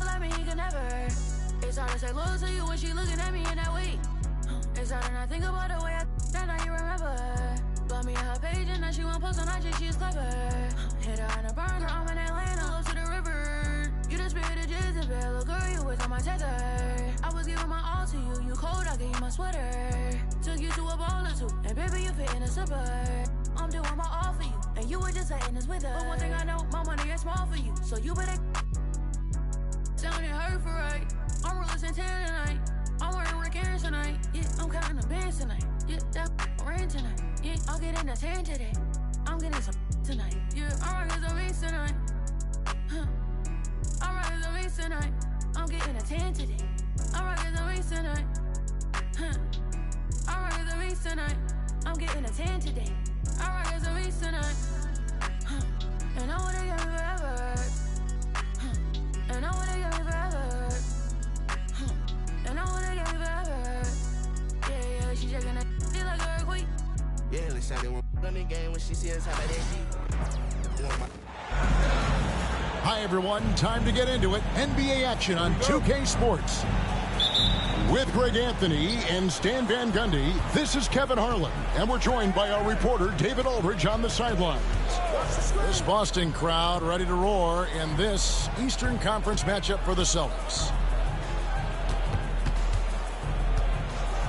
like me, he can never. It's hard to say loyal to you when she looking at me in that way. It's hard to not think about the way that now you remember. Blow me on her page and now she won't post on IG, she is clever. Hit her in a burner, I'm in Atlanta, close to the river. You the spirit of Jezebel, little girl, you was on my tether. I was giving my all to you, you cold, I gave you my sweater. Took you to a ball or two, and baby, you fit in a slipper. I'm doing my all for you, and you were just letting us with her. But one thing I know, my money is small for you, so you better sounding hurt for right. I'm releasing 10 tonight. I'm wearing Rick Aaron's tonight. Yeah, I'm counting the bands tonight. Yeah, that rain tonight. Yeah, I'll get in the 10 today. I'm getting some tonight. Yeah, I'm rocking some beats tonight. Huh. I'm rocking some beats tonight. I'm getting a 10 today. I'm rocking some beats tonight. Huh. I'm rocking some beats tonight. I'm getting a 10 today. I'm rocking some beats tonight. Huh. And I wanna get me forever. Huh. And I wanna get me forever. Huh. And I wanna get me forever. Yeah, she shaking that feel like an earthquake. Yeah, let's say they want on the game when she see us how about that shit. Hi, everyone. Time to get into it. NBA action on 2K Sports. With Greg Anthony and Stan Van Gundy, this is Kevin Harlan, and we're joined by our reporter, David Aldridge, on the sidelines. This Boston crowd ready to roar in this Eastern Conference matchup for the Celtics.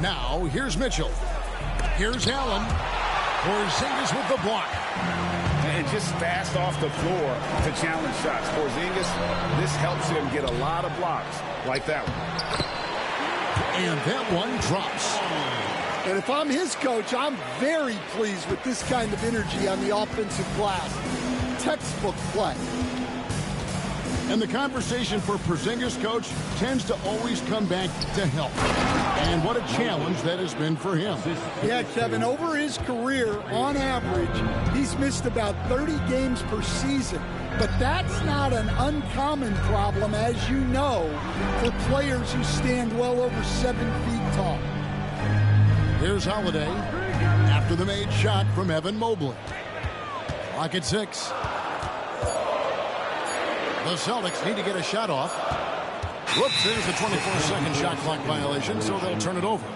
Now, here's Mitchell. Here's Allen. Porzingis with the block. And just fast off the floor to challenge shots. Porzingis, this helps him get a lot of blocks like that one. And that one drops. And if I'm his coach, I'm very pleased with this kind of energy on the offensive glass. Textbook play. And the conversation for Porzingis, coach, tends to always come back to health. And what a challenge that has been for him. Yeah, Kevin, over his career, on average, he's missed about 30 games per season. But that's not an uncommon problem, as you know, for players who stand well over 7 feet tall. Here's Holiday after the made shot from Evan Mobley. Clock at 6. The Celtics need to get a shot off. Whoops, there's the 24-second shot clock violation, so they'll turn it over.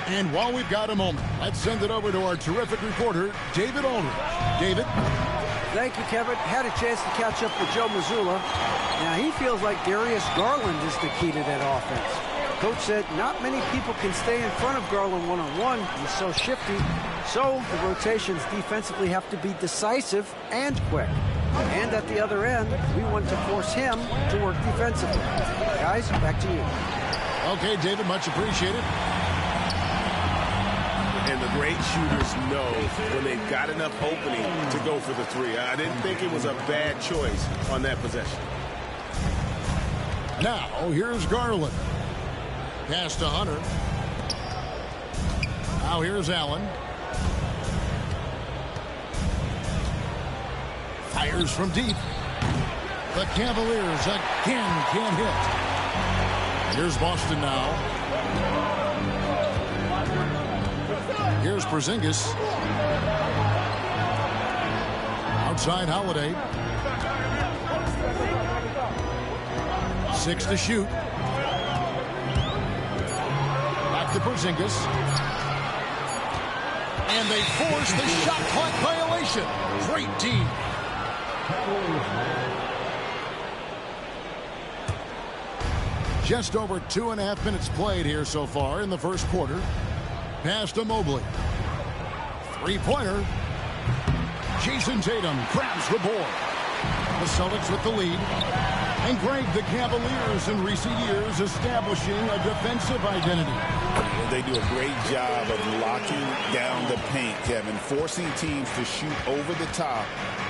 And while we've got a moment, let's send it over to our terrific reporter, David Aldridge. David? Thank you, Kevin. Had a chance to catch up with Joe Mazzulla. Now, he feels like Darius Garland is the key to that offense. Coach said not many people can stay in front of Garland one-on-one. He's so shifty. So the rotations defensively have to be decisive and quick. And at the other end, we want to force him to work defensively. Guys, back to you. Okay, David, much appreciated. And the great shooters know when they've got enough opening to go for the three. I didn't think it was a bad choice on that possession. Now, here's Garland. Pass to Hunter. Now here's Allen. Fires from deep. The Cavaliers again can't hit. Here's Boston now. Here's Porzingis. Outside Holiday. 6 to shoot. Back to Porzingis. And they force the shot clock violation. Great team. Just over 2.5 minutes played here so far in the first quarter. Pass to Mobley. Three-pointer. Jason Tatum grabs the board. The Celtics with the lead. And Greg, the Cavaliers in recent years establishing a defensive identity. They do a great job of locking down the paint, Kevin, forcing teams to shoot over the top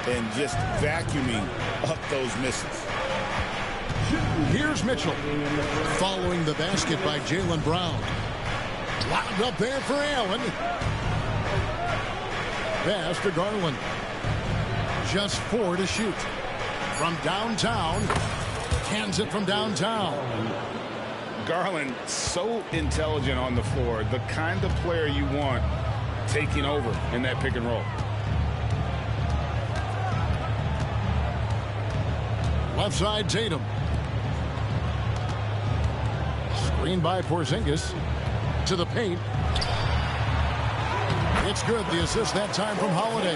and just vacuuming up those misses. Here's Mitchell. Following the basket by Jaylen Brown. Lobbed up there for Allen. Pass to Garland. Just 4 to shoot. From downtown. Cans it from downtown. Garland, so intelligent on the floor, the kind of player you want taking over in that pick and roll. Left side, Tatum. Screen by Porzingis. To the paint. It's good. The assist that time from Holiday.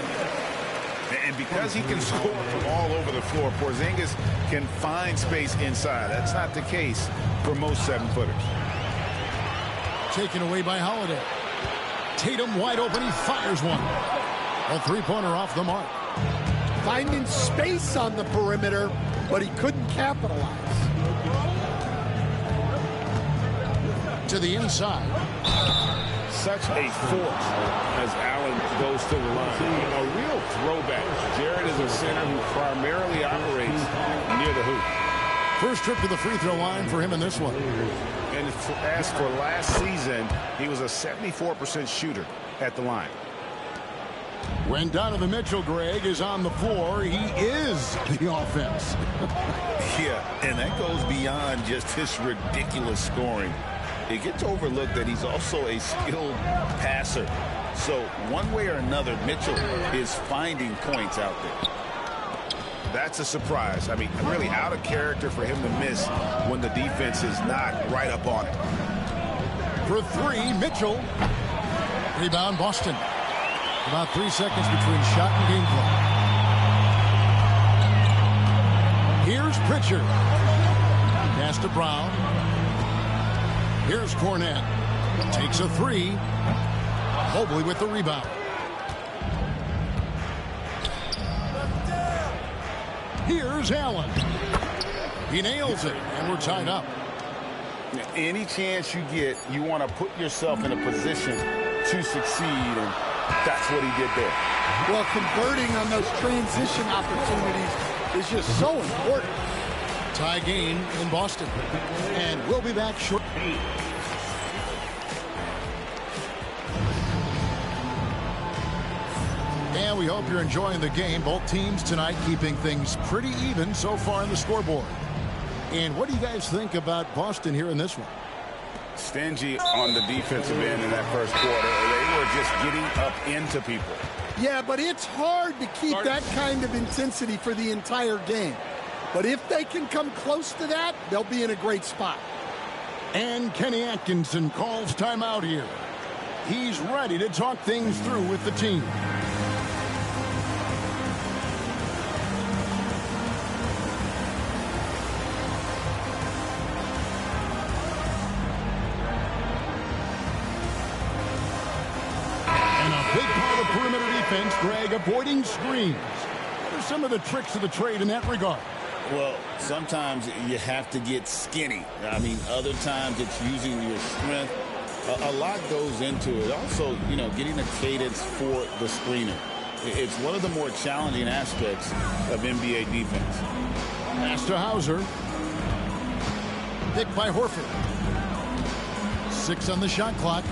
And because he can score from all over the floor, Porzingis can find space inside. That's not the case for most 7-footers. Taken away by Holiday. Tatum wide open. He fires one. A three-pointer off the mark. Finding space on the perimeter, but he couldn't capitalize. To the inside. Such a force as Allen goes to the line. A real throwback. Jared is a center who primarily operates near the hoop. First trip to the free throw line for him in this one. And as for last season, he was a 74% shooter at the line. When Donovan Mitchell, Greg, is on the floor, he is the offense. Yeah, and that goes beyond just his ridiculous scoring. It gets overlooked that he's also a skilled passer. So one way or another, Mitchell is finding points out there. That's a surprise. I mean, really out of character for him to miss when the defense is not right up on it. For three, Mitchell. Rebound, Boston. About 3 seconds between shot and gameplay. Here's Pritchard. Pass to Brown. Here's Cornette. Takes a three. Mobley with the rebound. Here's Allen. He nails it, and we're tied up. Any chance you get, you want to put yourself in a position to succeed, and that's what he did there. Well, converting on those transition opportunities is just so important. Tie game in Boston. And we'll be back shortly. And we hope you're enjoying the game. Both teams tonight keeping things pretty even so far on the scoreboard. And what do you guys think about Boston here in this one? Stingy on the defensive end in that first quarter. They were just getting up into people. Yeah, but it's hard to keep that kind of intensity for the entire game. But if they can come close to that, they'll be in a great spot. And Kenny Atkinson calls timeout here. He's ready to talk things through with the team. And a big part of perimeter defense, Greg, avoiding screens. What are some of the tricks of the trade in that regard? Well, sometimes you have to get skinny. I mean, other times it's using your strength. A lot goes into it. Also, you know, getting a cadence for the screener. It's one of the more challenging aspects of NBA defense. Pass to Hauser. Picked by Horford. 6 on the shot clock.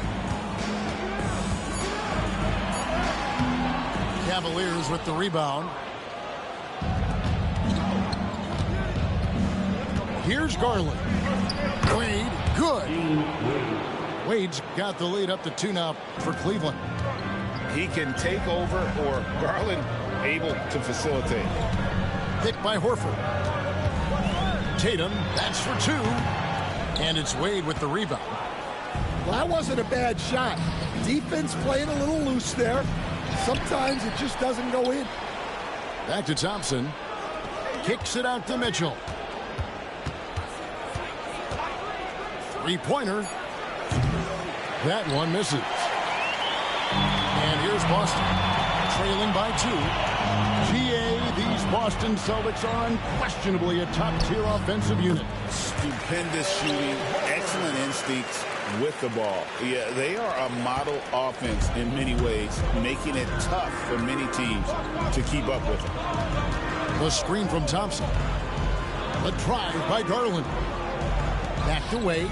Cavaliers with the rebound. Here's Garland. Wade, good. Wade's got the lead up to 2 now for Cleveland. He can take over, or Garland able to facilitate. Picked by Horford. Tatum, that's for 2. And it's Wade with the rebound. Well, that wasn't a bad shot. Defense playing a little loose there. Sometimes it just doesn't go in. Back to Thompson. Kicks it out to Mitchell. Three-pointer. That one misses. And here's Boston, trailing by 2. GA, these Boston Celtics are unquestionably a top-tier offensive unit. Stupendous shooting, excellent instincts with the ball. Yeah, they are a model offense in many ways, making it tough for many teams to keep up with them. The screen from Thompson. The drive by Garland. Back to Wade.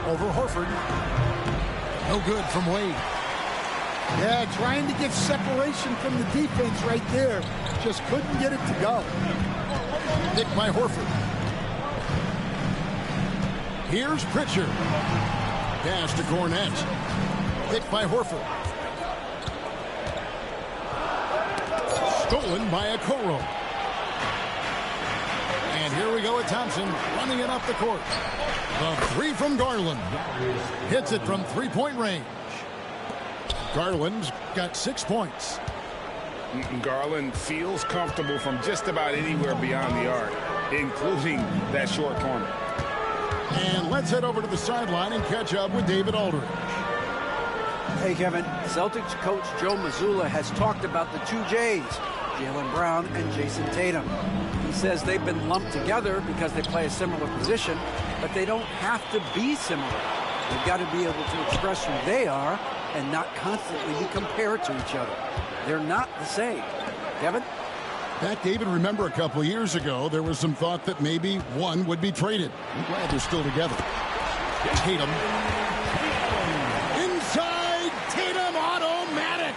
Over Horford. No good from Wade. Yeah, trying to get separation from the defense right there. Just couldn't get it to go. Nick by Horford. Here's Pritchard. Pass to Cornette. Picked by Horford. Stolen by Okoro. And here we go with Thompson running it up the court. The three from Garland. Hits it from three-point range. Garland's got 6 points. Garland feels comfortable from just about anywhere beyond the arc, including that short corner. And let's head over to the sideline and catch up with David Aldridge. Hey, Kevin. Celtics coach Joe Mazzulla has talked about the two J's, Jaylen Brown and Jason Tatum. He says they've been lumped together because they play a similar position, but they don't have to be similar. They've got to be able to express who they are and not constantly be compared to each other. They're not the same. Kevin? Pat, David, remember a couple of years ago, there was some thought that maybe one would be traded. I'm glad they're still together. Tatum. Inside, Tatum, automatic.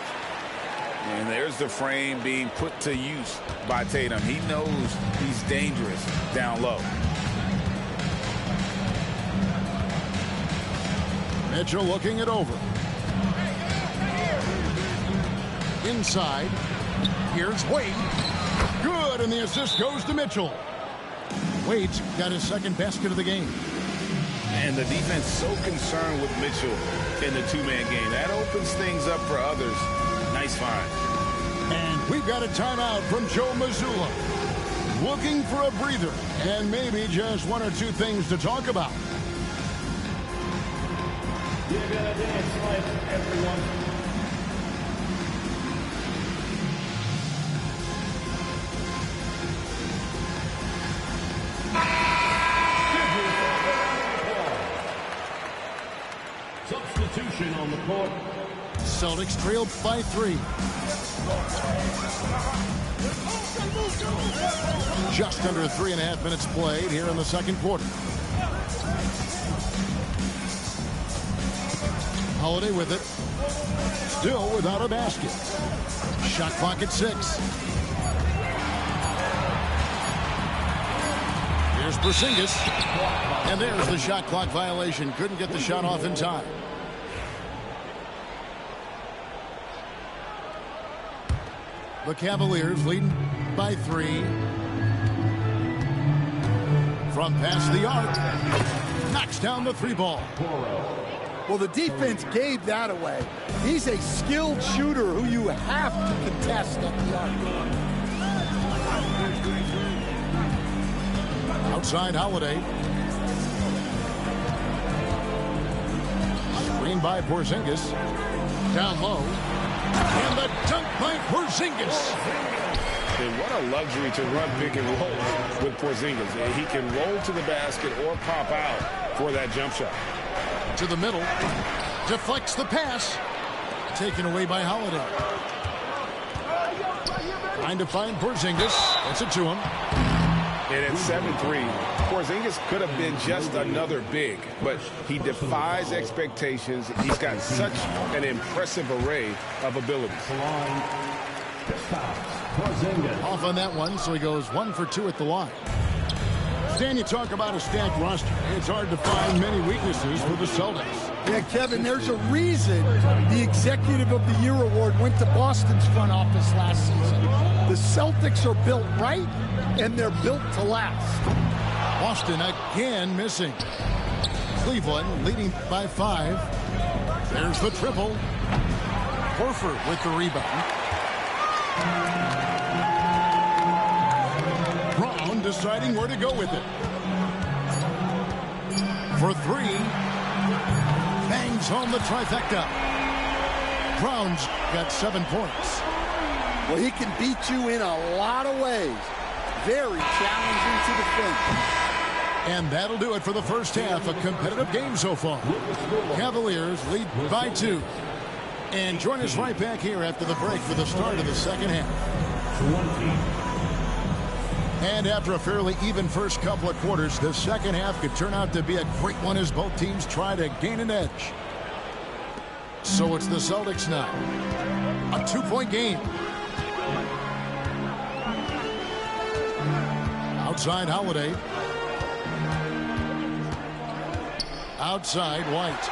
And there's the frame being put to use by Tatum. He knows he's dangerous down low. Mitchell looking it over. Inside. Here's Wade. Good, and the assist goes to Mitchell. Wade's got his second basket of the game. And the defense so concerned with Mitchell in the two-man game. That opens things up for others. Nice find. And we've got a timeout from Joe Mazzulla. Looking for a breather and maybe just one or two things to talk about. You're gonna dance like everyone. Substitution on the court. Celtics trailed by 3. Just under 3.5 minutes played here in the second quarter. Holiday with it. Still without a basket. Shot clock at 6. Here's Porzingis. And there's the shot clock violation. Couldn't get the shot off in time. The Cavaliers leading by 3. From past the arc. Knocks down the 3 ball. Well, the defense gave that away. He's a skilled shooter who you have to contest at the arc. Outside Holiday. Screen by Porzingis. Down low. And the dunk by Porzingis. And what a luxury to run pick and roll with Porzingis. He can roll to the basket or pop out for that jump shot. To the middle. Deflects the pass. Taken away by Holiday. Trying to find Porzingis. Gets it to him. And at 7'3", Porzingis could have been just another big, but he defies expectations. He's got such an impressive array of abilities. Off on that one, so he goes 1 for 2 at the line. Stan, you talk about a stacked roster. It's hard to find many weaknesses for the Celtics. Yeah, Kevin, there's a reason the Executive of the Year award went to Boston's front office last season. The Celtics are built right, and they're built to last. Boston again missing. Cleveland leading by 5. There's the triple. Horford with the rebound. Brown deciding where to go with it. For 3. Bangs home the trifecta. Brown's got 7 points. Well, he can beat you in a lot of ways. Very challenging to defend. And that'll do it for the first half. A competitive game so far. Cavaliers lead by 2. And join us right back here after the break for the start of the second half. And after a fairly even first couple of quarters, the second half could turn out to be a great one as both teams try to gain an edge. So it's the Celtics now. A 2-point game. Outside Holiday. Outside White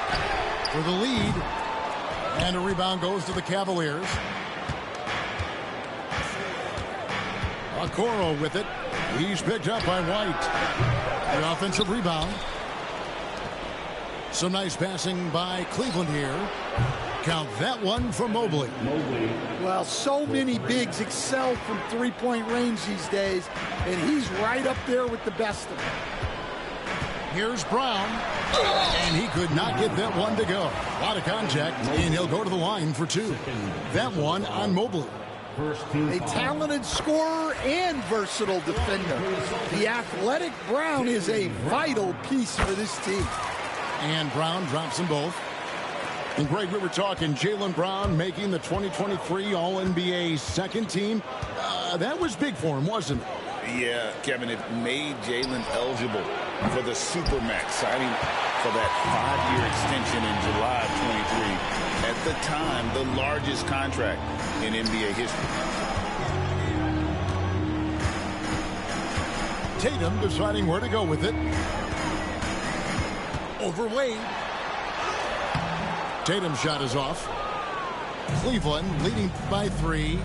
for the lead. And a rebound goes to the Cavaliers. Okoro with it. He's picked up by White. The offensive rebound. Some nice passing by Cleveland here. Count that one for Mobley. Well, so many bigs excel from three-point range these days, and he's right up there with the best of them. Here's Brown, and he could not get that one to go. A lot of contact, and he'll go to the line for two. That one on Mobley. A talented scorer and versatile defender. The athletic Brown is a vital piece for this team. And Brown drops them both. And Greg, we were talking Jaylen Brown making the 2023 All-NBA second team. That was big for him, wasn't it? Yeah, Kevin, it made Jaylen eligible for the Supermax signing for that 5-year extension in July of 23. At the time, the largest contract in NBA history. Tatum deciding where to go with it. Over Wade. Tatum's shot is off. Cleveland leading by 3.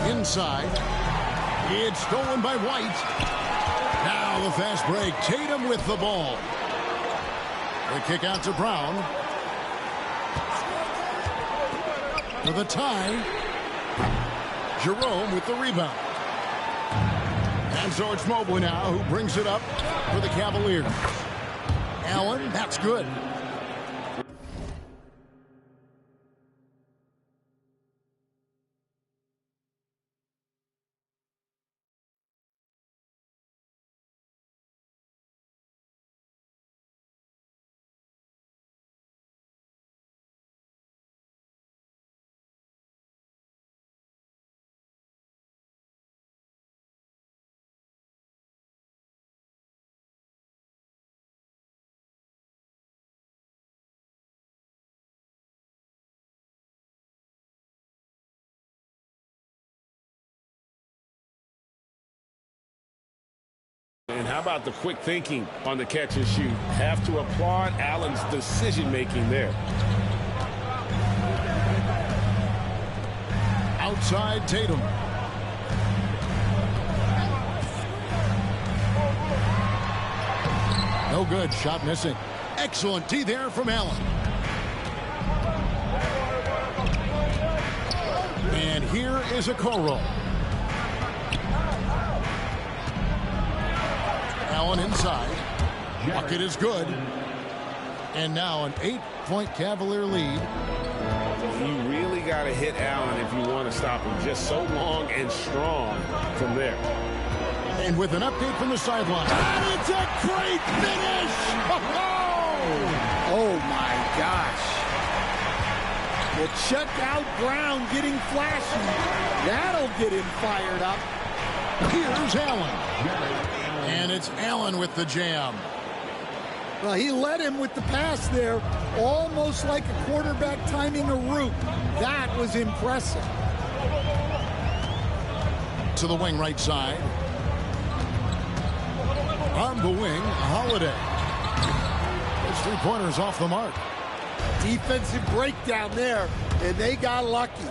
Inside. It's stolen by White. Now the fast break. Tatum with the ball. The kick out to Brown. For the tie. Jerome with the rebound. And so it's Mobley now who brings it up for the Cavaliers. Allen, that's good. And how about the quick thinking on the catch and shoot? Have to applaud Allen's decision-making there. Outside Tatum. No good. Shot missing. Excellent D there from Allen. And here is Okoro. Allen inside. Bucket is good. And now an 8-point Cavalier lead. You really got to hit Allen if you want to stop him. Just so long and strong from there. And with an update from the sideline. And it's a great finish! Oh my gosh. Well, check out Brown getting flashy. That'll get him fired up. Here's Allen. And it's Allen with the jam. Well, he led him with the pass there, almost like a quarterback timing a route. That was impressive. To the wing right side. On the wing, Holiday. Those three-pointers off the mark. Defensive breakdown there, and they got lucky.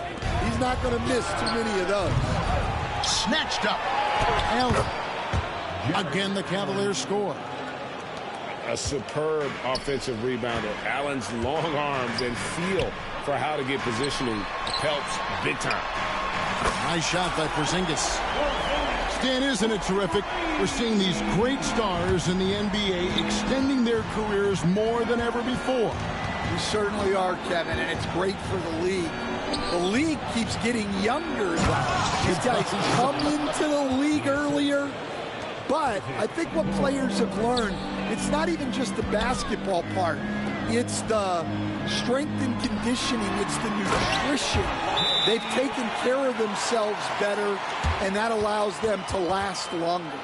He's not going to miss too many of those. Snatched up. Allen. Again, the Cavaliers score. A superb offensive rebounder. Allen's long arms and feel for how to get positioning helps big time. Nice shot by Porzingis. Stan, isn't it terrific? We're seeing these great stars in the NBA extending their careers more than ever before. We certainly are, Kevin, and it's great for the league. The league keeps getting younger as well. These guys come into the league earlier, but I think what players have learned, it's not even just the basketball part. It's the strength and conditioning. It's the nutrition. They've taken care of themselves better, and that allows them to last longer.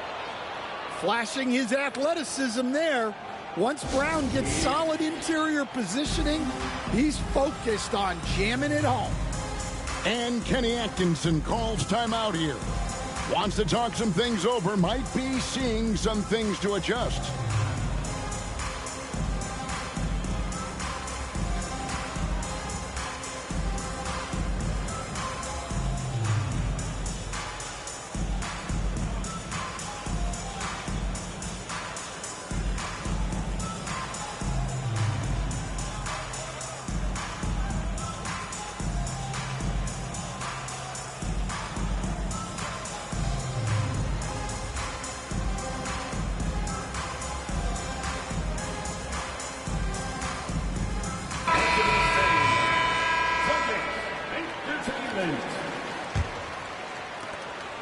Flashing his athleticism there, Once Brown gets solid interior positioning, he's focused on jamming it home. And Kenny Atkinson calls timeout here. Wants to talk some things over, might be seeing some things to adjust.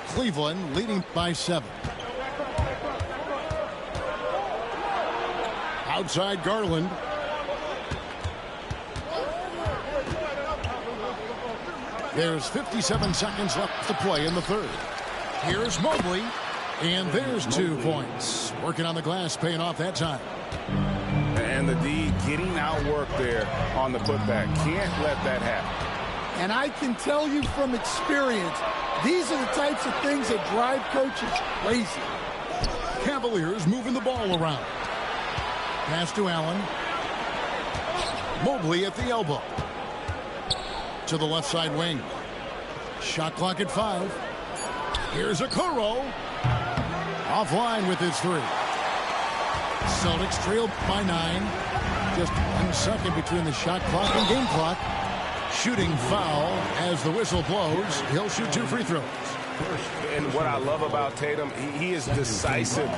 Cleveland leading by 7. Outside Garland. There's 57 seconds left to play in the third. Here's Mobley. And there's 2 points. Working on the glass, paying off that time. And the D getting outworked there on the putback. Can't let that happen. And I can tell you from experience, these are the types of things that drive coaches crazy. Cavaliers moving the ball around. Pass to Allen. Mobley at the elbow. To the left side wing. Shot clock at 5. Here's Okoro. Offline with his 3. Celtics trail by 9. Just 1 second between the shot clock and game clock. Shooting foul as the whistle blows. He'll shoot 2 free throws. And what I love about Tatum, he is decisive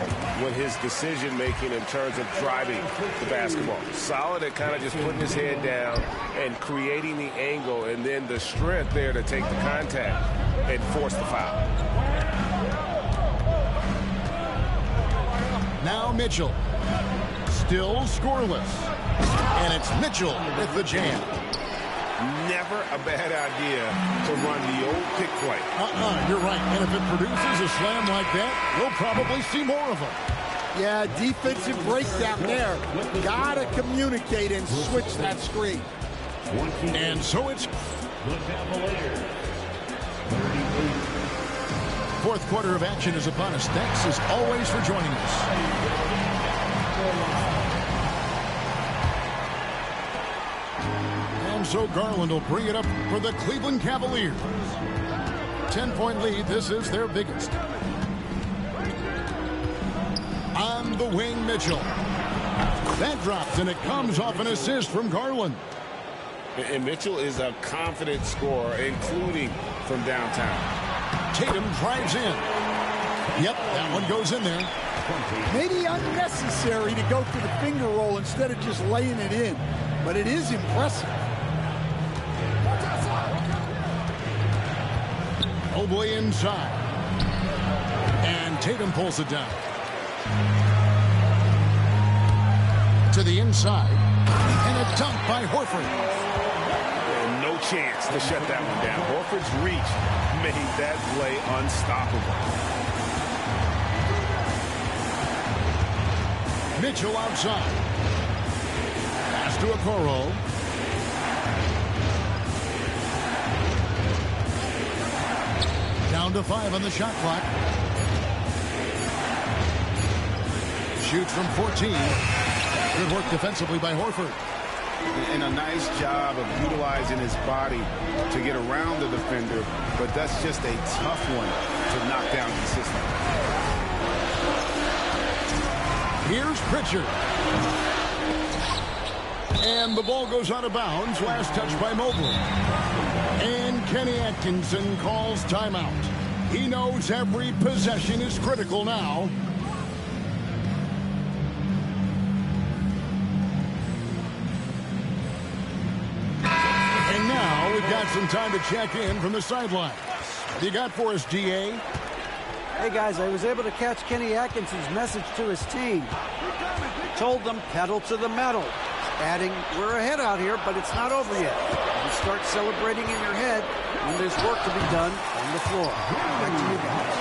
with his decision-making in terms of driving the basketball. Solid at kind of just putting his head down and creating the angle, and then the strength there to take the contact and force the foul. Now Mitchell. Still scoreless. And it's Mitchell with the jam. Never a bad idea to run the old pick play. You're right. And if it produces a slam like that, we'll probably see more of them. Yeah, defensive breakdown there. Gotta communicate and switch that screen. And so it's The Cavaliers. 38. fourth quarter of action is upon us. Thanks as always for joining us. So Garland will bring it up for the Cleveland Cavaliers. 10-point lead. This is their biggest. On the wing, Mitchell. That drops, and it comes off an assist from Garland. And Mitchell is a confident scorer, including from downtown. Tatum drives in. Yep, that one goes in there. Maybe unnecessary to go for the finger roll instead of just laying it in. But it is impressive. Mobley inside. And Tatum pulls it down. To the inside. And a dunk by Horford. And no chance to shut that one down. Horford's reach made that play unstoppable. Mitchell outside. Pass to Okoro. Down to 5 on the shot clock. Shoots from 14. Good work defensively by Horford. And a nice job of utilizing his body to get around the defender, but that's just a tough one to knock down consistently. Here's Pritchard. And the ball goes out of bounds. Last touch by Mobley. And Kenny Atkinson calls timeout. He knows every possession is critical now. And now we've got some time to check in from the sidelines. What do you got for us, GA? Hey, guys, I was able to catch Kenny Atkinson's message to his team. Told them pedal to the metal. Adding, we're ahead out here, but it's not over yet. You start celebrating in your head when there's work to be done on the floor. Back to you guys.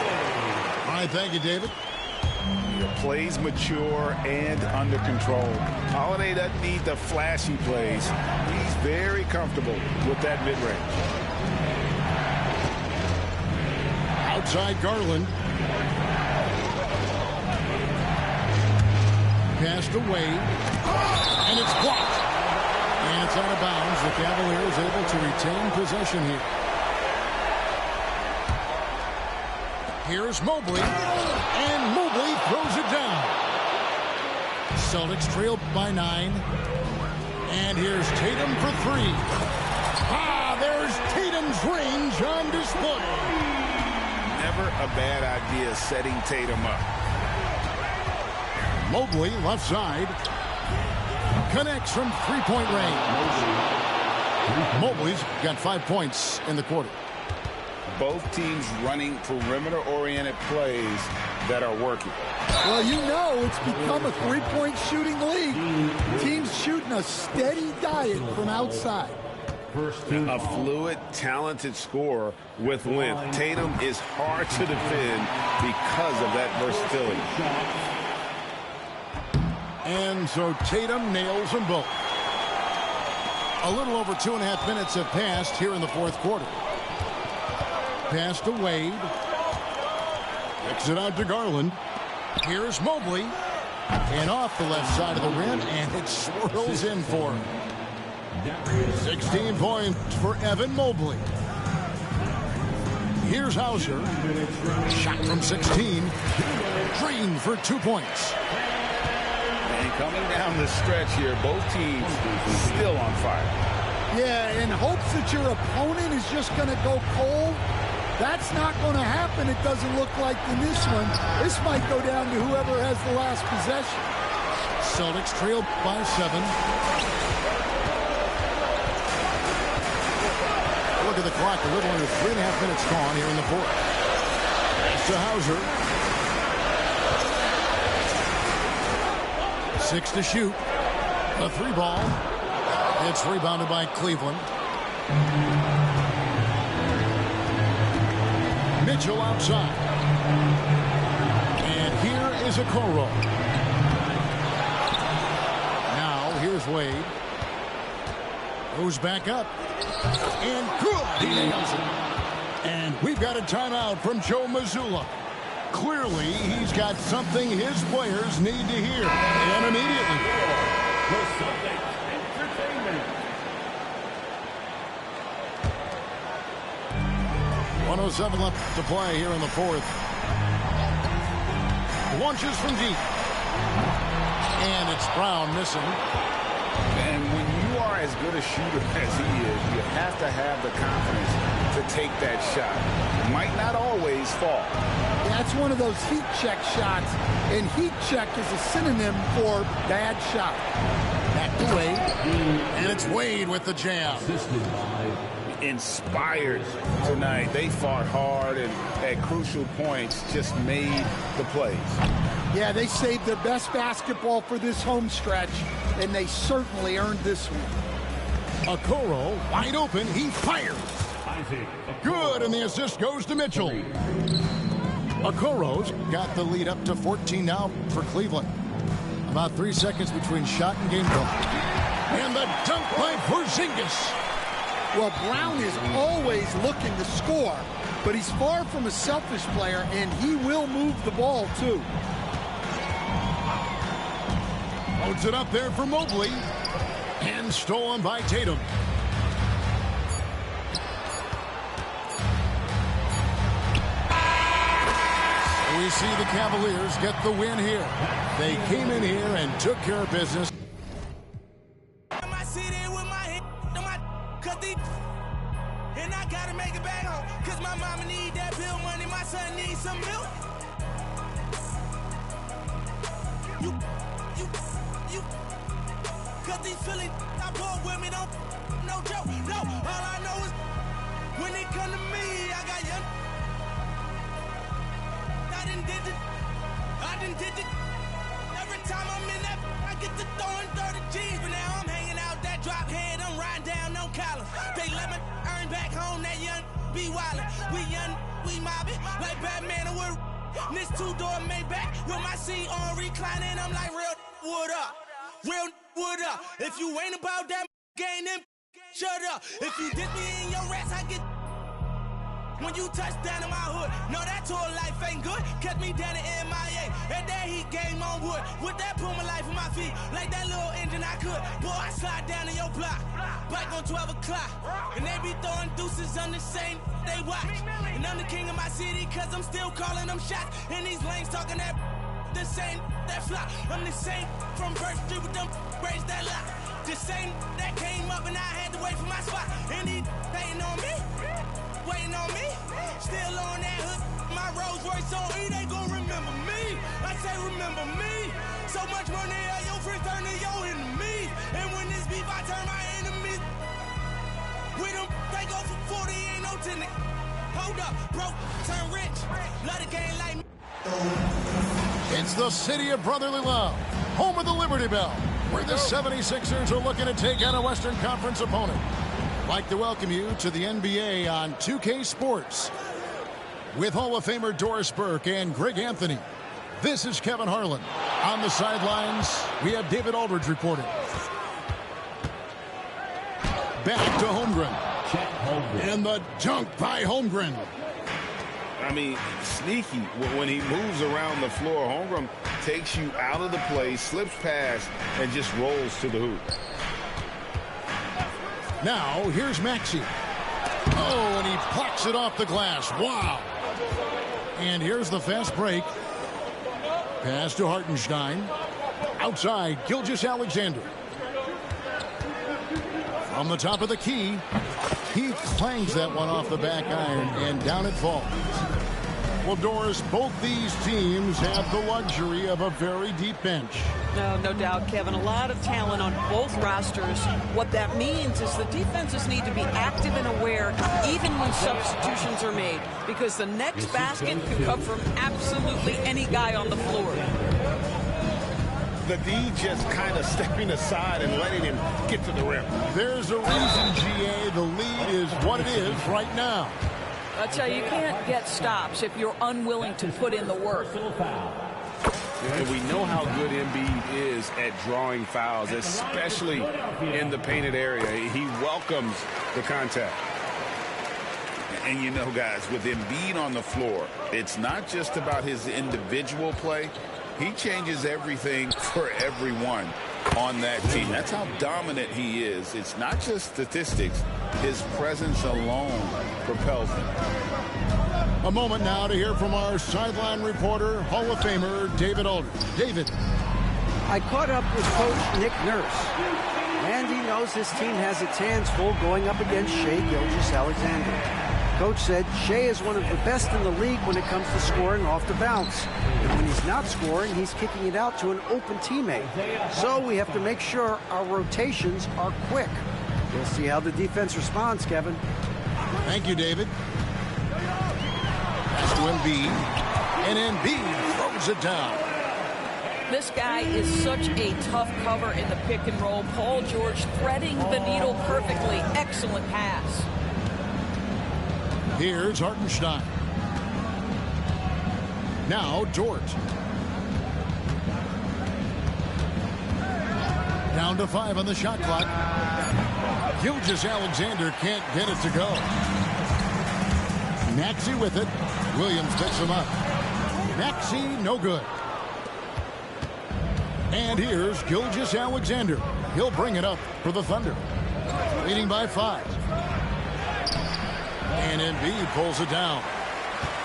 All right, thank you, David. plays mature and under control. Holiday doesn't need the flashy plays. He's very comfortable with that mid-range. Outside Garland. Passed away. And it's blocked. And it's out of bounds. The Cavaliers able to retain possession here. Here's Mobley. And Mobley throws it down. Celtics trailed by 9. And here's Tatum for 3. There's Tatum's range on display. Never a bad idea setting Tatum up. Mobley, left side. Connects from three-point range. Mobley's got 5 points in the quarter. Both teams running perimeter-oriented plays that are working. Well, you know it's become a three-point shooting league. Teams shooting a steady diet from outside. A fluid, talented scorer with length. Tatum is hard to defend because of that versatility. And so Tatum nails them both. A little over 2.5 minutes have passed here in the fourth quarter. Pass to Wade. Kicks it out to Garland. Here's Mobley. And off the left side of the rim, and it swirls in for him. 16 points for Evan Mobley. Here's Hauser. Shot from 16. Green for 2 points. And coming down the stretch here, both teams still on fire. Yeah, in hopes that your opponent is just going to go cold. That's not going to happen, it doesn't look like in this one. This might go down to whoever has the last possession. Celtics trailed by 7. Look at the clock, a little under 3.5 minutes gone here in the fourth. Pass to Hauser. 6 to shoot. A 3-ball. It's rebounded by Cleveland. Mitchell outside. And here is Okoro. Now here's Wade. Goes back up. And good. He nails it. And we've got a timeout from Joe Mazzulla. Clearly, he's got something his players need to hear. And immediately. 1:07 left to play here in the fourth. Launches from deep. And it's Brown missing. And when you are as good a shooter as he is, you have to have the confidence to take that shot. Might not always fall. That's one of those heat check shots, and heat check is a synonym for bad shot. Back to Wade. And it's Wade with the jam. Inspired tonight. They fought hard and at crucial points just made the plays. Yeah, they saved their best basketball for this home stretch, and they certainly earned this one. Okoro wide open. He fires. Good, and the assist goes to Mitchell. Okoro's got the lead up to 14 now for Cleveland. About 3 seconds between shot and game clock. And the dunk by Porzingis. Well, Brown is always looking to score, but he's far from a selfish player, and he will move the ball, too. Loads it up there for Mobley. And stolen by Tatum. We see the Cavaliers get the win here. They came in here and took care of business. And I gotta make it back home, cause my mama need that bill money, my son needs some milk. Cause these Philly I bought with me, don't no joke. No, all I know is when they come to me, I got young. I done did it. Every time I'm in that, I get to throwing 30 G's, but now I'm hanging out that drop head, I'm riding down no collar. They let me earn back home, that young be wildin'. We young, we mobbin', like Batman and we're This two-door Maybach with my seat on recline, and I'm like, real wood up. Real wood up. If you ain't about that game, then shut up. If you dip me in your rats, I get when you touch down in my hood. No, that tour life ain't good. Kept me down in MIA. And that heat game on wood. With that Puma life on my feet. Like that little engine I could. Boy, I slide down in your block. Bike on 12 o'clock. And they be throwing deuces on the same they watch. And I'm the king of my city, cause I'm still calling them shots. And these lanes talking that the same that flop. I'm the same from First Street with them braids that lock. The same that came up and I had to wait for my spot. And he hating on me, waiting on me. Still on that hood, my Rolls Royce on E, they gon' remember me. I say remember me. So much money at your friends turn to your enemy. And when this beef, I turn my enemies. We them, they go for 40, ain't no 10. Hold up, broke, turn rich. Love the game like me. It's the city of brotherly love, home of the Liberty Bell, where the 76ers are looking to take on a Western Conference opponent. I'd like to welcome you to the NBA on 2K Sports. With Hall of Famer Doris Burke and Greg Anthony, this is Kevin Harlan. On the sidelines, we have David Aldridge reporting. Back to Holmgren. And the dunk by Holmgren. I mean, sneaky. When he moves around the floor, Holmgren takes you out of the play, slips past, and just rolls to the hoop. Now, here's Maxey. Oh, and he plucks it off the glass. Wow. And here's the fast break. Pass to Hartenstein. Outside, Gilgeous-Alexander. From the top of the key, he clangs that one off the back iron, and down it falls. Well, Doris, both these teams have the luxury of a very deep bench. No doubt, Kevin. A lot of talent on both rosters. What that means is the defenses need to be active and aware even when substitutions are made, because the next basket could come from absolutely any guy on the floor. The D just kind of stepping aside and letting him get to the rim. There's a reason, GA, the lead is what it is right now. I tell you, you can't get stops if you're unwilling to put in the work. And we know how good Embiid is at drawing fouls, especially in the painted area. He welcomes the contact. And you know, guys, with Embiid on the floor, it's not just about his individual play. He changes everything for everyone on that team. That's how dominant he is. It's not just statistics. His presence alone propels him. A moment now to hear from our sideline reporter, Hall of Famer David Aldridge. David. I caught up with Coach Nick Nurse, and he knows his team has its hands full going up against Shai Gilgeous-Alexander. Coach said Shai is one of the best in the league when it comes to scoring off the bounce. And when he's not scoring, he's kicking it out to an open teammate. So we have to make sure our rotations are quick. We'll see how the defense responds, Kevin. Thank you, David. Pass to Embiid, and Embiid throws it down. This guy is such a tough cover in the pick and roll. Paul George threading the needle perfectly. Excellent pass. Here's Hartenstein. Now Dort. Down to 5 on the shot clock. Gilgeous-Alexander can't get it to go. Maxey with it. Williams picks him up. Maxey, no good. And here's Gilgeous-Alexander. He'll bring it up for the Thunder. Leading by 5. And Embiid pulls it down.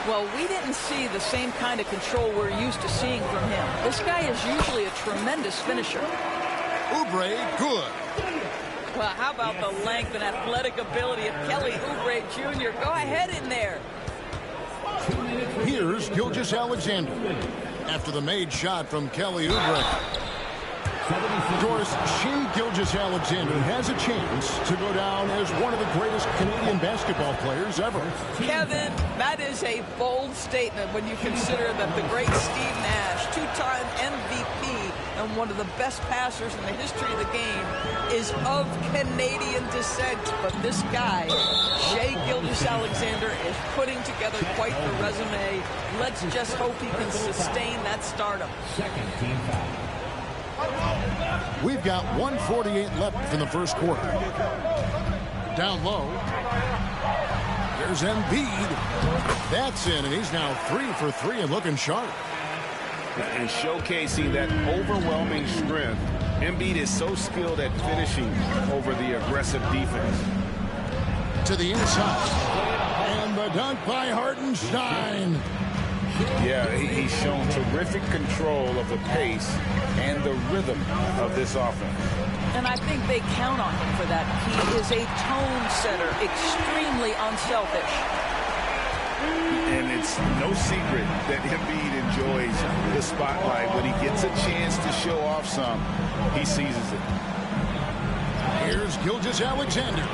Well, we didn't see the same kind of control we're used to seeing from him. This guy is usually a tremendous finisher. Oubre, good. Well, how about the length and athletic ability of Kelly Oubre Jr.? Go ahead in there. Here's Gilgeous-Alexander after the made shot from Kelly Oubre. Doris, Shai Gilgeous-Alexander has a chance to go down as one of the greatest Canadian basketball players ever. Kevin, that is a bold statement when you consider that the great Steve Nash, two-time MVP and one of the best passers in the history of the game, is of Canadian descent. But this guy, Shai Gilgeous Gilgeous-Alexander is putting together quite the resume. Let's just hope he can sustain that stardom. Second team foul. We've got 1:48 left in the first quarter. Down low. There's Embiid. That's in, and he's now 3 for 3 and looking sharp. And showcasing that overwhelming strength. Embiid is so skilled at finishing over the aggressive defense. To the inside. And the dunk by Hartenstein. Yeah, he's shown terrific control of the pace and the rhythm of this offense. And I think they count on him for that. He is a tone setter, extremely unselfish. And it's no secret that Embiid enjoys the spotlight. When he gets a chance to show off some, he seizes it. Here's Gilgeous-Alexander.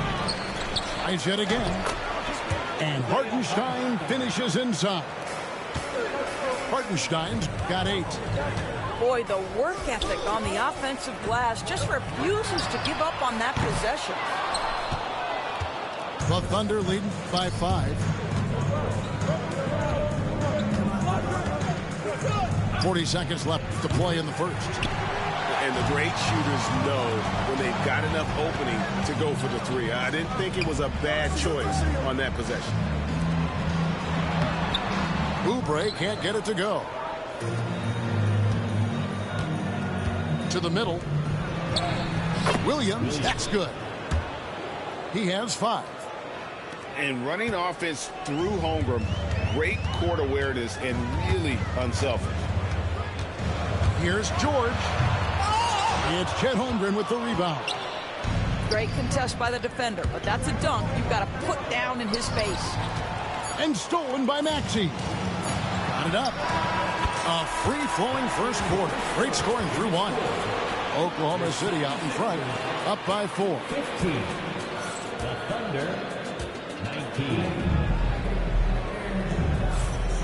Tries it again. And Hartenstein finishes inside. Hartenstein's got 8. Boy, the work ethic on the offensive glass just refuses to give up on that possession. The Thunder leading by 5. 40 seconds left to play in the first. And the great shooters know when they've got enough opening to go for the 3. I didn't think it was a bad choice on that possession. Oubre can't get it to go. To the middle. Williams, that's good. He has 5. And running offense through Holmgren, great court awareness and really unselfish. Here's George. It's Chet Holmgren with the rebound. Great contest by the defender, but that's a dunk you've got to put down in his face. And stolen by Maxey. Got it up. A free-flowing first quarter. Great scoring through 1. Oklahoma City out in front. Up by 4. 15. The Thunder, 19.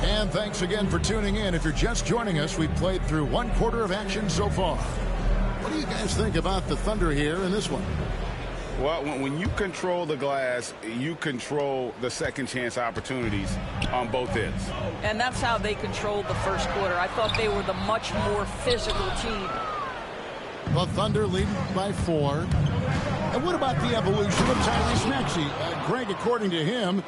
And thanks again for tuning in. If you're just joining us, we've played through 1 quarter of action so far. What do you guys think about the Thunder here in this one? Well, when you control the glass, you control the second chance opportunities on both ends. And that's how they controlled the first quarter. I thought they were the much more physical team. The Thunder leading by 4. And what about the evolution of Tyrese Maxey? Greg, according to him,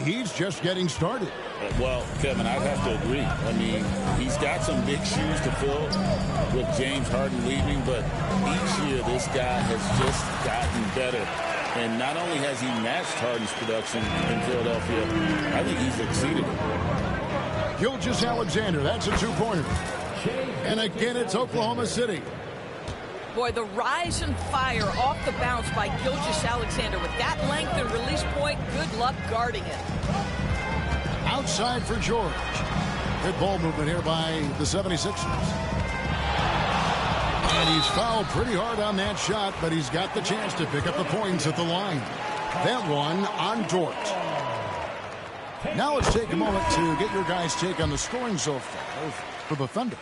he's just getting started. Well, Kevin, I'd have to agree. I mean, he's got some big shoes to fill with James Harden leaving, but each year this guy has just gotten better. And not only has he matched Harden's production in Philadelphia, I think he's exceeded it. Gilgeous-Alexander, that's a 2-pointer. And again, it's Oklahoma City. Boy, the rise and fire off the bounce by Gilgeous-Alexander. With that length and release point, good luck guarding it. Outside for George. Good ball movement here by the 76ers. And he's fouled pretty hard on that shot, but he's got the chance to pick up the points at the line. That one on Dort. Now let's take a moment to get your guys' take on the scoring so far for the Thunder.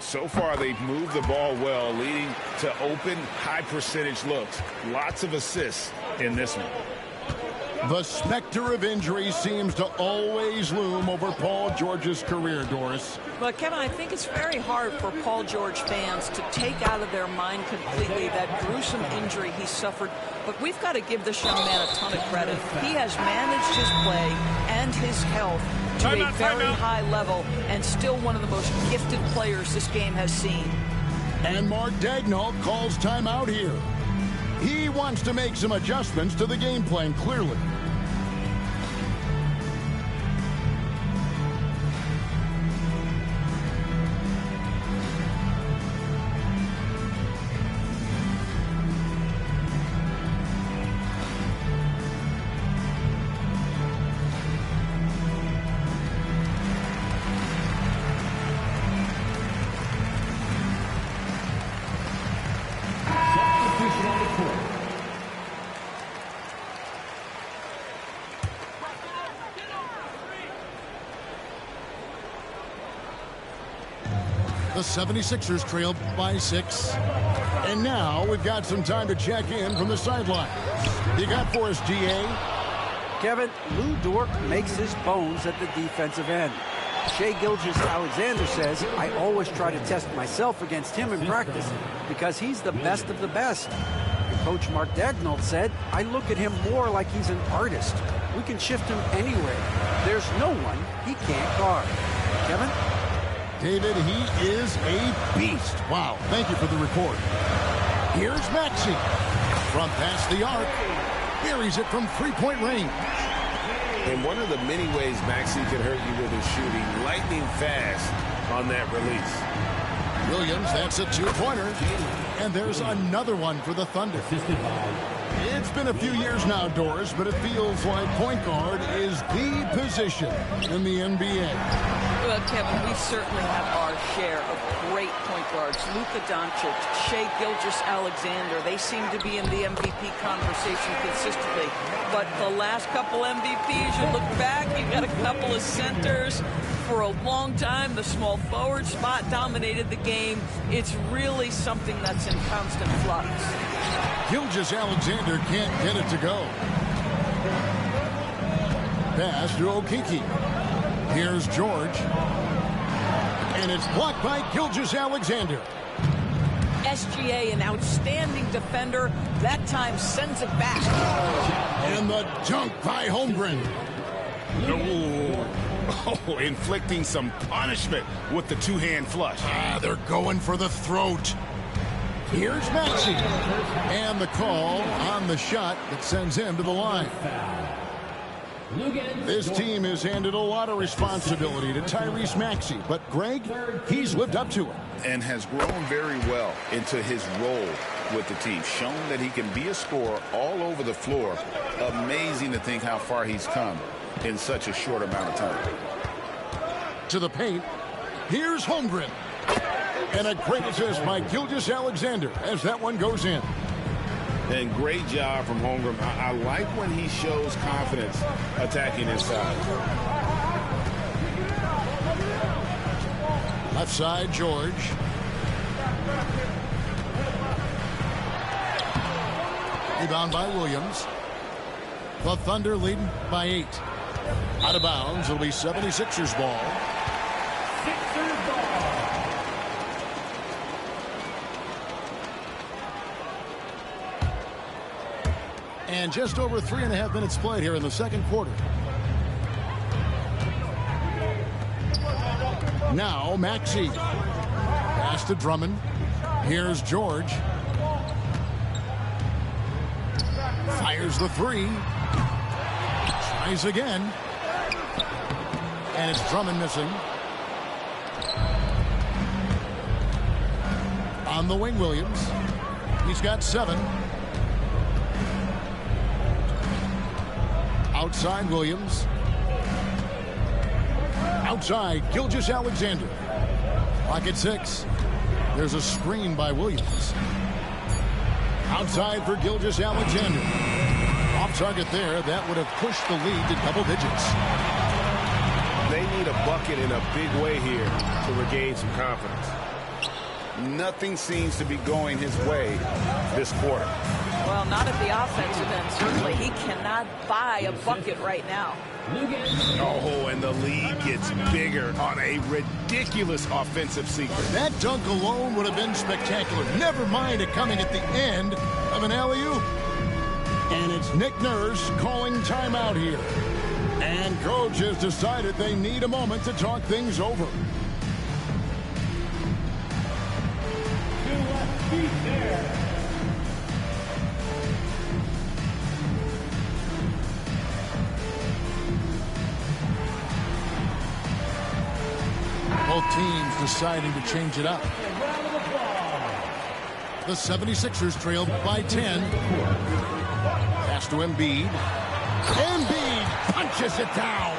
So far, they've moved the ball well, leading to open, high-percentage looks. Lots of assists in this one. The specter of injury seems to always loom over Paul George's career, Doris. But, Kevin, I think it's very hard for Paul George fans to take out of their mind completely that gruesome injury he suffered. But we've got to give this young man a ton of credit. He has managed his play and his health to a very high level, and still one of the most gifted players this game has seen. And Mark Daigneault calls timeout here. He wants to make some adjustments to the game plan, clearly. The 76ers trail by 6. And now we've got some time to check in from the sidelines. You got for us, DA? Kevin, Lou Dort makes his bones at the defensive end. Shai Gilgeous-Alexander says, I always try to test myself against him in practice because he's the best of the best. And Coach Mark Daigneault said, I look at him more like he's an artist. We can shift him anywhere. There's no one he can't guard. Kevin? David, he is a beast. Wow, thank you for the report. Here's Maxey. From past the arc. Buries it from three-point range. And one of the many ways Maxey can hurt you with his shooting, lightning fast on that release. Williams, that's a two-pointer. And there's another one for the Thunder. It's been a few years now, Doris, but it feels like point guard is the position in the NBA. Well, Kevin, we certainly have our share of great point guards. Luka Doncic, Shai Gilgeous-Alexander, they seem to be in the MVP conversation consistently. But the last couple MVPs, you look back, you've got a couple of centers. For a long time, the small forward spot dominated the game. It's really something that's in constant flux. Gilgeous-Alexander can't get it to go. Pass to Okeke. Here's George. And it's blocked by Gilgeous-Alexander. SGA, an outstanding defender, that time sends it back. And the dunk by Holmgren. Oh, inflicting some punishment with the two-hand flush. They're going for the throat. Here's Maxey. And the call on the shot that sends him to the line. This team has handed a lot of responsibility to Tyrese Maxey, but Greg, he's lived up to it. And has grown very well into his role with the team. Shown that he can be a scorer all over the floor. Amazing to think how far he's come in such a short amount of time. To the paint. Here's Holmgren. And a great assist by Gilgeous-Alexander as that one goes in. And great job from Holmgren. I like when he shows confidence attacking inside. Left side, George. Rebound by Williams. The Thunder leading by 8. Out of bounds, it'll be 76ers ball. Sixers ball. And just over 3.5 minutes played here in the second quarter. Now Maxey. Pass to Drummond. Here's George. Fires the three. Tries again. And it's Drummond missing. On the wing, Williams. He's got 7. Outside, Williams. Outside, Gilgeous-Alexander. Pocket 6. There's a screen by Williams. Outside for Gilgeous-Alexander. Off target there. That would have pushed the lead to double digits. They need a bucket in a big way here to regain some confidence. Nothing seems to be going his way this quarter. Well, not at the offensive end, certainly. He cannot buy a bucket right now. Oh, and the lead gets bigger on a ridiculous offensive sequence. That dunk alone would have been spectacular. Never mind it coming at the end of an alley-oop. And it's Nick Nurse calling timeout here. And coach has decided they need a moment to talk things over. Both teams deciding to change it up. The 76ers trailed by 10. Pass to Embiid. Embiid punches it down.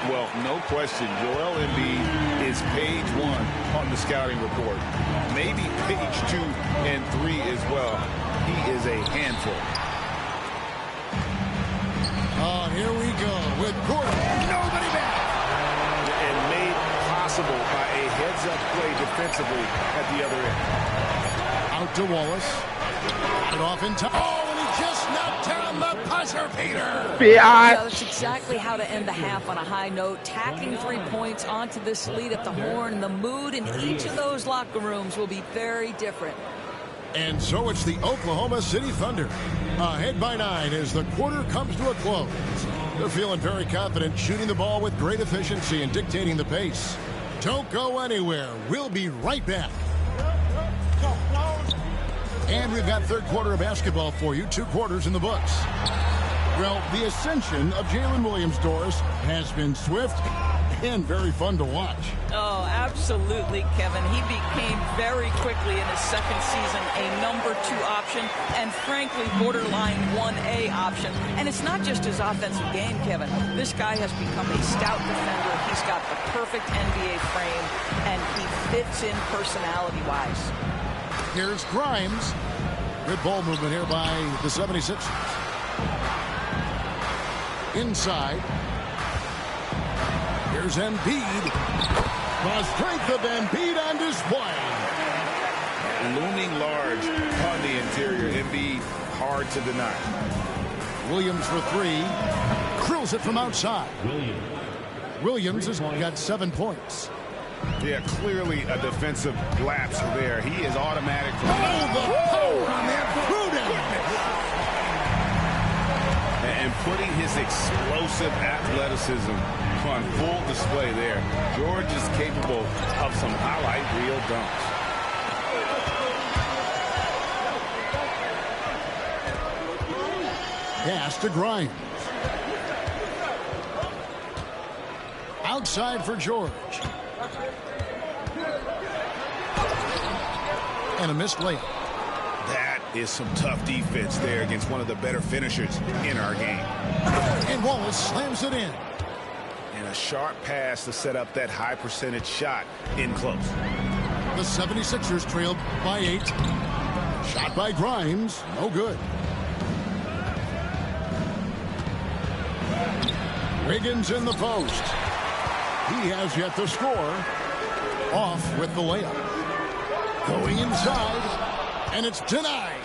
Well, no question, Joel Embiid is page 1 on the scouting report. Maybe page 2 and 3 as well. He is a handful. Oh, here we go with Gordon. Nobody back. And made possible by a heads-up play defensively at the other end. Out to Wallace. Got it off in time. Oh, and he just knocked down the pipe. buzzer beater. Yeah, that's exactly how to end the half on a high note. Tacking 3 points onto this lead at the horn. The mood in each of those locker rooms will be very different. And so it's the Oklahoma City Thunder, ahead by 9 as the quarter comes to a close. They're feeling very confident, shooting the ball with great efficiency and dictating the pace. Don't go anywhere. We'll be right back. And we've got third quarter of basketball for you, 2 quarters in the books. Well, the ascension of Jalen Williams, Doris, has been swift and very fun to watch. Oh, absolutely, Kevin. He became very quickly in his second season a number 2 option and, frankly, borderline 1A option. And it's not just his offensive game, Kevin. This guy has become a stout defender. He's got the perfect NBA frame, and he fits in personality-wise. Here's Grimes. Good ball movement here by the 76ers. Inside. Here's Embiid. The strength of Embiid on display. Looming large on the interior. Embiid, hard to deny. Williams for 3. Drills it from outside. Williams has got 7 points. Yeah, clearly a defensive lapse there. He is automatic. Oh, the power on that and putting his explosive athleticism on full display there. George is capable of some highlight reel dunks. Pass to Grimes. Outside for George. And a missed layup. That is some tough defense there against one of the better finishers in our game. And Wallace slams it in. And a sharp pass to set up that high percentage shot in close. The 76ers trailed by 8. Shot by Grimes. No good. Wiggins in the post. He has yet to score. Off with the layup. Going inside, and it's denied.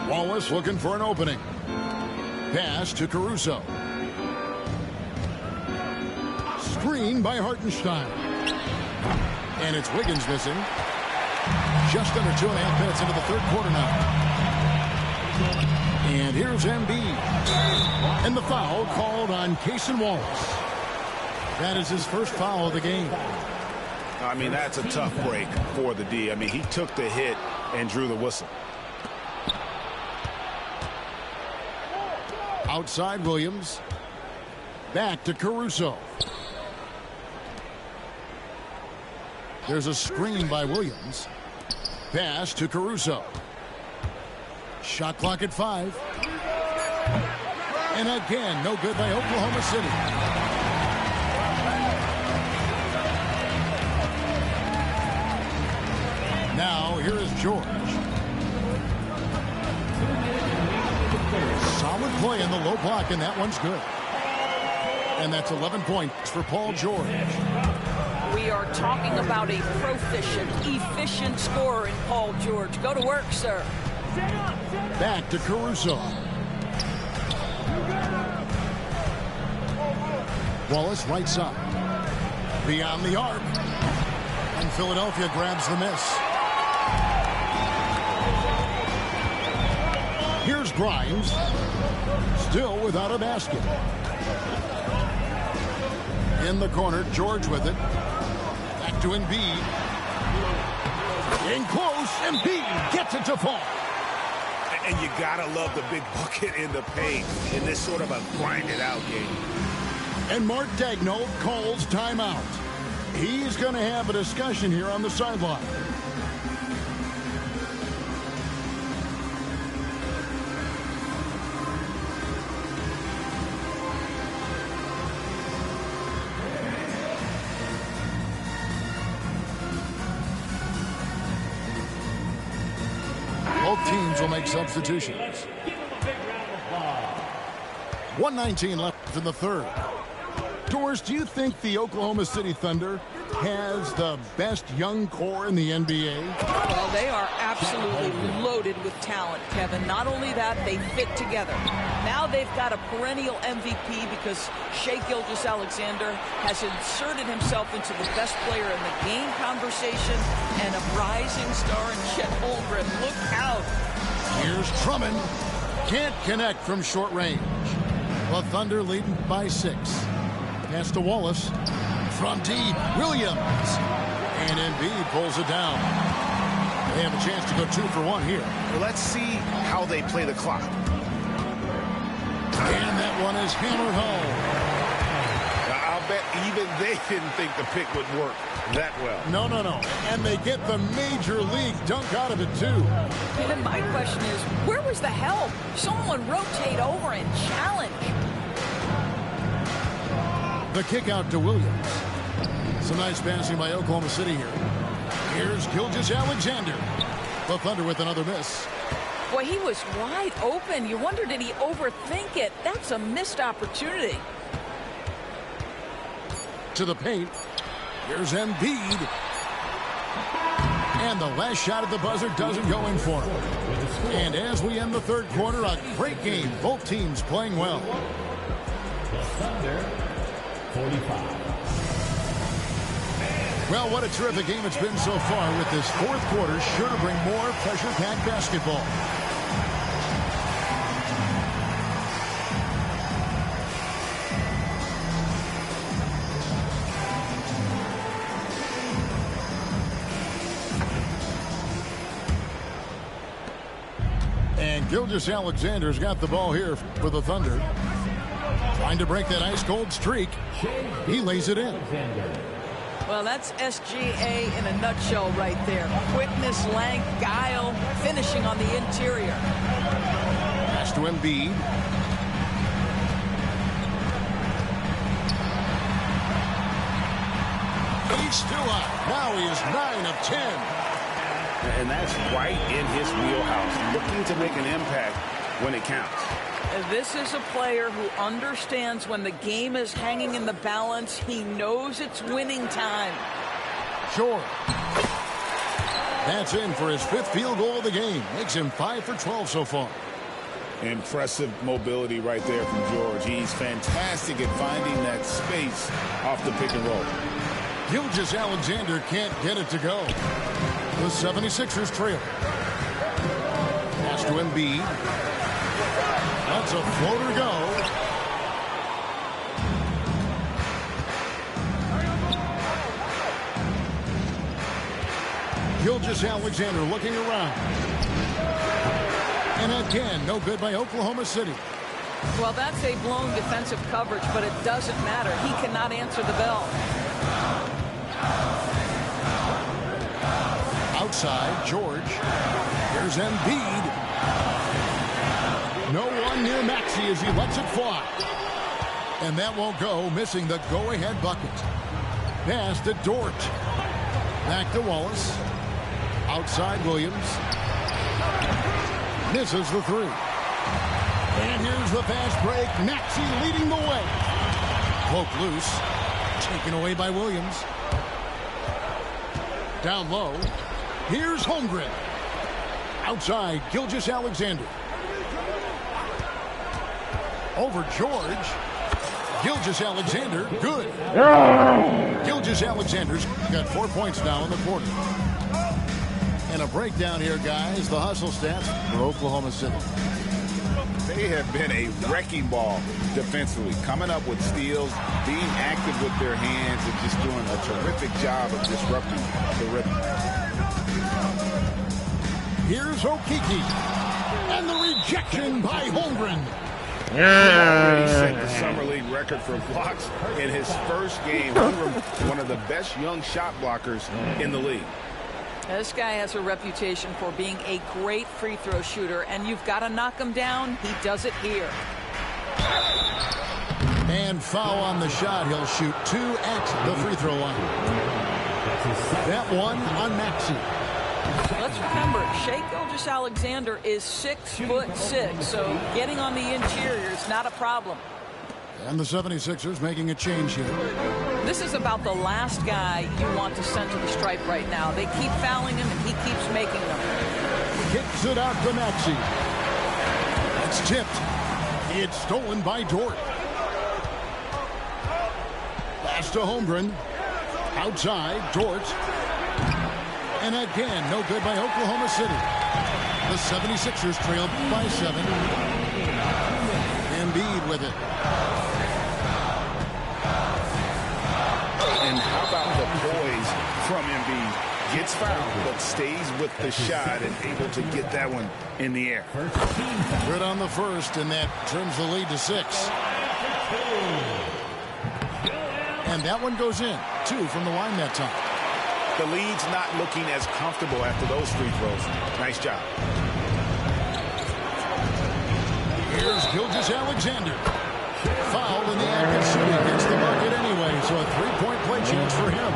Wallace looking for an opening. Pass to Caruso. Screen by Hartenstein. And it's Wiggins missing. Just under 2.5 minutes into the third quarter now. And here's Embiid. And the foul called on Cason Wallace. That is his first foul of the game. I mean, that's a tough break for the D. I mean, he took the hit and drew the whistle. Outside Williams. Back to Caruso. There's a screen by Williams. Pass to Caruso. Shot clock at 5. And again, no good by Oklahoma City. Now, here is George. Solid play in the low block, and that one's good. And that's 11 points for Paul George. We are talking about a proficient, efficient scorer in Paul George. Go to work, sir. Back to Caruso. Wallace right side. Beyond the arc. And Philadelphia grabs the miss. Here's Grimes. Still without a basket. In the corner, George with it. Back to Embiid. In close, Embiid gets it to fall. And you gotta love the big bucket in the paint in this sort of a grinded-out game. And Mark Daigneault calls timeout. He's going to have a discussion here on the sideline. Both teams will make substitutions. 1:19 left in the third. Doris, do you think the Oklahoma City Thunder has the best young core in the NBA? Well, they are absolutely loaded with talent, Kevin. Not only that, they fit together. Now they've got a perennial MVP because Shai Gilgeous-Alexander has inserted himself into the best player in the game conversation and a rising star in Chet Holmgren. Look out. Here's Drummond. Can't connect from short range. The Thunder leading by 6. Pass to Wallace. From deep, Williams. And Embiid pulls it down. They have a chance to go 2 for 1 here. Well, let's see how they play the clock. And that one is hammered home. Now, I'll bet even they didn't think the pick would work that well. No. And they get the major league dunk out of it, too. And my question is, where was the help? Someone rotate over and challenge. The kick out to Williams. Some nice passing by Oklahoma City here. Here's Gilgeous-Alexander. The Thunder with another miss. Boy, he was wide open. You wonder, did he overthink it? That's a missed opportunity. To the paint. Here's Embiid. And the last shot at the buzzer doesn't go in for him. And as we end the third quarter, a great game. Both teams playing well. The Thunder, 45. Well, what a terrific game it's been so far, with this fourth quarter sure to bring more pressure-packed basketball. And Gilgeous-Alexander's got the ball here for the Thunder. Trying to break that ice-cold streak. He lays it in. Well, that's SGA in a nutshell right there. Quickness, length, guile, finishing on the interior. Pass to Embiid. He's still up. Now he is 9 of 10. And that's right in his wheelhouse, looking to make an impact when it counts. This is a player who understands when the game is hanging in the balance. He knows it's winning time. Sure. That's in for his 5th field goal of the game. Makes him 5 for 12 so far. Impressive mobility right there from George. He's fantastic at finding that space off the pick and roll. Gilgeous-Alexander can't get it to go. The 76ers trail. Pass to Embiid. That's a floater go. Gilgeous-Alexander looking around. And again, no good by Oklahoma City. Well, that's a blown defensive coverage, but it doesn't matter. He cannot answer the bell. Outside, George. Here's Embiid. No one near Maxey as he lets it fly. And that won't go, missing the go-ahead bucket. Pass to Dort. Back to Wallace. Outside, Williams. Misses the 3. And here's the fast break. Maxey leading the way. Poke loose. Taken away by Williams. Down low. Here's Holmgren. Outside, Gilgeous-Alexander. Over George. Gilgeous-Alexander, good. Gilgeous-Alexander's got 4 points now in the quarter. And a breakdown here, guys. The hustle stats for Oklahoma City. They have been a wrecking ball defensively, coming up with steals, being active with their hands, and just doing a terrific job of disrupting the rhythm. Here's Okeke. And the rejection by Holmgren. He already set the Summer League record for blocks in his first game. Holmgren, one of the best young shot blockers in the league. This guy has a reputation for being a great free throw shooter, and you've got to knock him down. He does it here. And foul on the shot. He'll shoot 2 at the free throw line. That one on Maxey. Let's remember, Shai Gilgeous-Alexander is 6'6", so getting on the interior is not a problem. And the 76ers making a change here. This is about the last guy you want to send to the stripe right now. They keep fouling him, and he keeps making them. Kicks it out to Maxey. It's tipped. It's stolen by Dort. Pass to Holmgren. Outside, Dort. And again, no good by Oklahoma City. The 76ers trailed by 7. Embiid with it. And how about the poise from Embiid? Gets fouled, but stays with the shot and able to get that one in the air. Good on the first, and that trims the lead to 6. And that one goes in. 2 from the line that time. The lead's not looking as comfortable after those free throws. Nice job. Here's Gilgeous-Alexander. Fouled in the act of shooting. Gets the bucket anyway, so a 3-point play chance for him.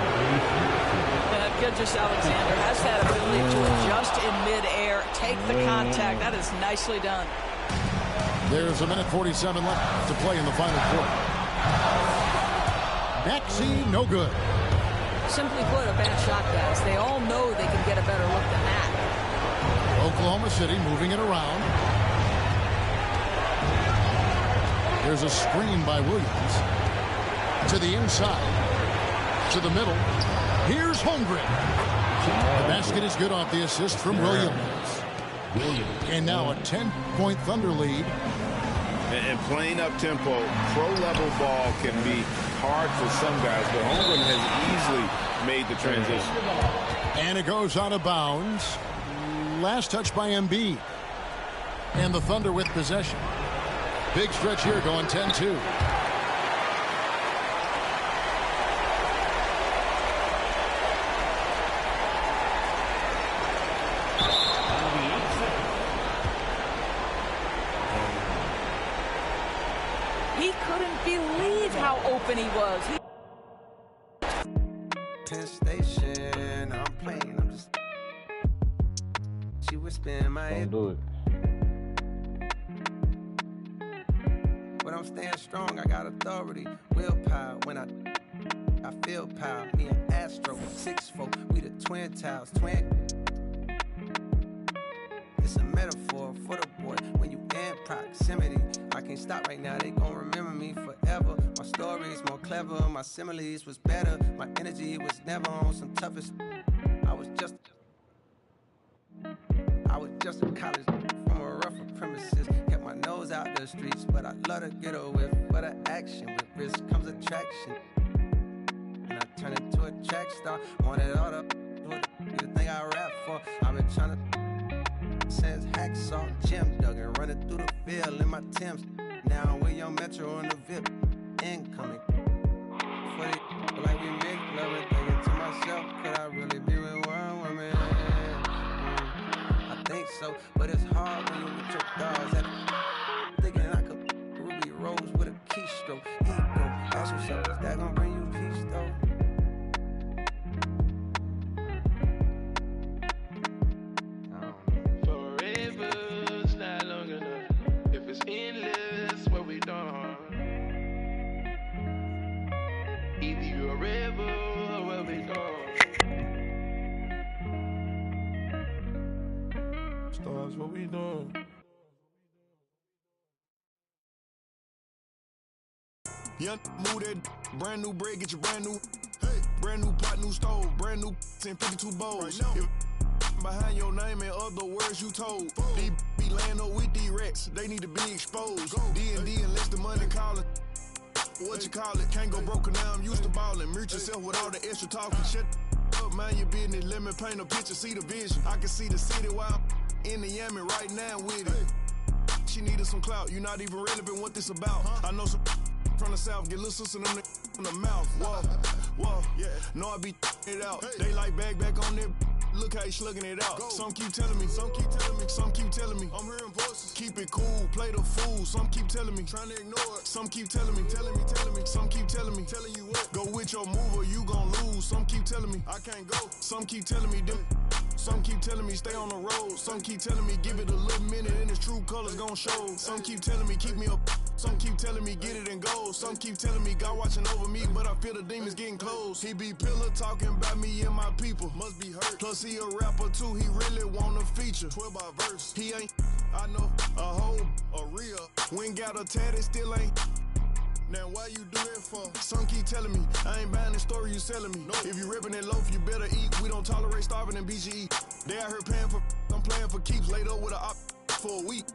Gilgeous-Alexander has that ability to adjust in midair, take the contact. That is nicely done. There's a minute 47 left to play in the final quarter. Maxey, no good. Simply put, a bad shot, guys. They all know they can get a better look than that. Oklahoma City moving it around. There's a screen by Williams. To the inside. To the middle. Here's Holmgren. The basket is good off the assist from Williams. And now a 10-point Thunder lead. And playing up tempo, pro-level ball can be hard for some guys, but Holmgren has easily made the transition. And it goes out of bounds. Last touch by Embiid. And the Thunder with possession. Big stretch here going 10-2. He couldn't believe how open he was. Penn Station, I'm playing, I'm just. She whispered in my head. Don't do it. But I'm staying strong, I got authority, willpower. When I feel power. Me and Astro, 6'4", we the twin towers, twin. It's a metaphor for the boy when you in proximity. I can't stop right now, they gon' remember me forever. My story's more clever, my similes was better. My energy was never on some toughest. I was just a college from a rougher premises. Kept my nose out the streets, but I love to get a whiff. But an action with risk comes attraction. And I turn into a track star. Want it all up, do the thing I rap for. I've been trying to since Hacksaw, Jim Duggan, running through the field in my Timbs. Now I'm with Young Metro on the VIP, incoming. For the like we make love and thinking to myself, could I really be with one woman? I think so, but it's hard when you with your dogs at thinking I could Ruby Rose with a keystroke. Ego, ask yourself, is that gonna bring you peace though? Forever's not long enough. If it's endless, what we done? Either you're a rebel or what we done. Stars, what we done? Young move that brand new bread, get your brand new. Hey, brand new pot, new stove, brand new 52 bowls. Right behind your name and other words you told. These be laying up with these rats, they need to be exposed. D&D unless the money calling. What you call it? Can't go broke now, I'm used to balling. Mute yourself with all the extra talking. Shut up, mind your business. Let me paint a picture, see the vision. I can see the city while I'm in the Yami right now with it. She needed some clout, you not even relevant what this about. I know some from the south, get little sister them in the mouth. Whoa, whoa, yeah. No, I be it out. They like back on their. Look how he slugging it out. Some keep telling me, some keep telling me, some keep telling me. I'm hearing voices. Keep it cool, play the fool. Some keep telling me, trying to ignore it. Some keep telling me, telling me. Some keep telling me, telling you what. Go with your move or you gon' lose. Some keep telling me, I can't go. Some keep telling me, them Some keep telling me stay on the road. Some keep telling me give it a little minute and its true colors gon' show. Some keep telling me keep me up. Some keep telling me get it and go. Some keep telling me God watching over me, but I feel the demons getting close. He be pillar talking about me and my people. Must be hurt. Plus he a rapper too. He really want a feature. 12 by verse. He ain't. I know a hoe, a real. When got a tat, it still ain't. Now why you do it for? Some keep telling me I ain't buying the story you selling me. No. If you ripping that loaf, you better eat. We don't tolerate starving in BGE. They out here paying for. I'm playing for keeps. Laid up with a op for a week.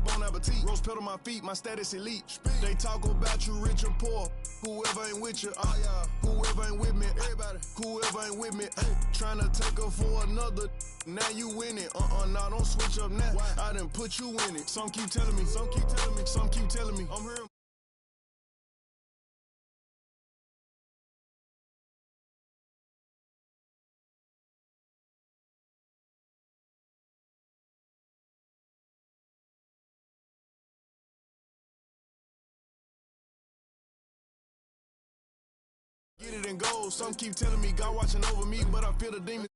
Bon appetit. Rose pedal my feet. My status elite. They talk about you rich or poor. Whoever ain't with you, whoever ain't with me, everybody, whoever ain't with me, trying to take her for another. Now you win it. Nah, don't switch up now. I done put you in it. Some keep telling me, some keep telling me, some keep telling me. I'm here. Get it and go. Some keep telling me God watching over me, but I feel the demon.